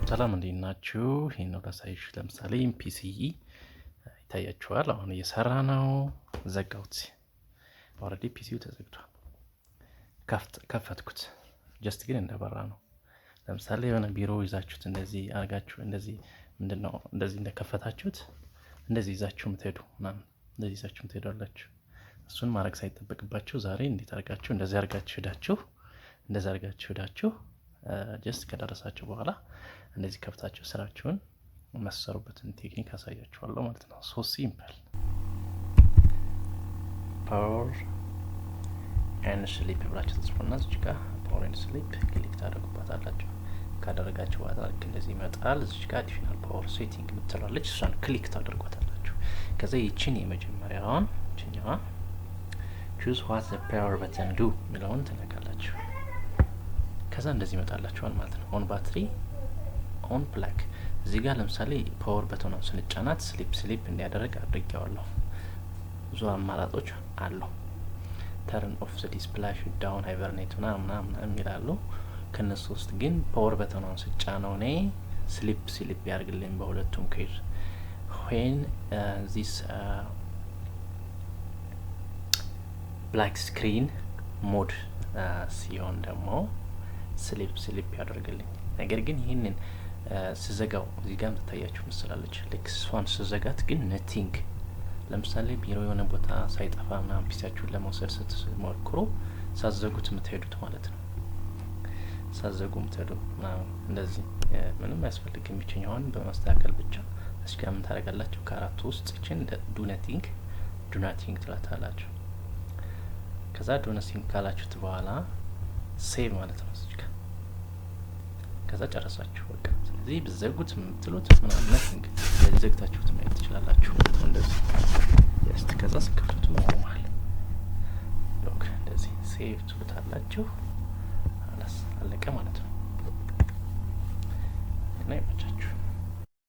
ሰላም እንዴት ናችሁ? ይሄን ነው ላሳይሽ። ለምሳሌ ፒሲ ይታያችኋል። አሁን እየሰራ ነው። ዘጋሁት። ኦልሬዲ ፒሲው ተዘግቷል። ከፈትኩት። ጀስት ግን እንደበራ ነው። ለምሳሌ የሆነ ቢሮ ይዛችሁት እንደዚህ አርጋችሁ እንደዚህ ምንድነው እንደዚህ እንደከፈታችሁት እንደዚህ ይዛችሁ ምትሄዱ ምናምን እንደዚህ ይዛችሁ ምትሄዳላችሁ። እሱን ማድረግ ሳይጠበቅባችሁ ዛሬ እንዴት አርጋችሁ እንደዚህ አርጋችሁ ሄዳችሁ ጀስት ከደረሳችሁ በኋላ እንደዚህ ከፍታችሁ ስራችሁን መስሩበትን ቴክኒክ አሳያችኋለሁ ማለት ነው። ሶ ሲምፕል ፓወር ኤንድ ስሊፕ ብላችሁ ተጽፉና እዚህ ጋር ፓወር ኤንድ ስሊፕ ክሊክ ታደርጉባታላችሁ። ካደረጋችሁ በኋላ ልክ እንደዚህ ይመጣል። እዚህ ጋር አዲሽናል ፓወር ሴቲንግ የምትላለች እሷን ክሊክ ታደርጓታላችሁ። ከዛ ይቺን የመጀመሪያዋን እቺኛዋ choose what the power button do የሚለውን ትነካላችሁ። ከዛ እንደዚህ ይመጣላችኋል ማለት ነው። ኦን ባትሪ ኦን ፕላግ። እዚህ ጋር ለምሳሌ ፓወር በተናው ስንጫናት ስሊፕ እንዲያደርግ አድርጌዋለሁ። ብዙ አማራጮች አሉ። ተርን ኦፍ ዘ ዲስፕላይ ዳውን ሃይበርኔት ምናምን የሚላሉ። ከነሱ ውስጥ ግን ፓወር በተናውን ስጫነው እኔ ስሊፕ ያርግልኝ በሁለቱም ኬዝ when this black screen ሞድ ሲሆን ደግሞ ስሊፕ ያደርግልኝ። ነገር ግን ይህንን ስዘጋው እዚህ ጋር ታያችሁ መስላለች ልክ እሷን ስዘጋት ግን ነቲንግ። ለምሳሌ ቢሮ የሆነ ቦታ ሳይጠፋ ምናምን ፒሲያችሁን ለመውሰድ ስትሞክሩ ሳዘጉት የምትሄዱት ማለት ነው። ሳዘጉ የምትሄዱ ምናምን እንደዚህ ምንም አያስፈልግም። ይችኛውን በማስተካከል ብቻ እዚህ ጋር ምን ታደርጋላችሁ? ከአራቱ ውስጥ እቺን ዱ ናቲንግ ትላታላችሁ። ከዛ ዱ ናቲንግ ካላችሁት በኋላ ሴቭ ማለት ነው እዚህ ጋር። ከዛ ጨረሳችሁ በቃ። ስለዚህ ብዘጉት የምትሉት ምናምን ነቲንግ እንደዚህ ዘግታችሁት ማየት ትችላላችሁ። እንደዚህ ጀስት ከዛ ስከፍቱት ይቆማል። ሎክ እንደዚህ ሴቭ ትሉታላችሁ። አለቀ ማለት ነው።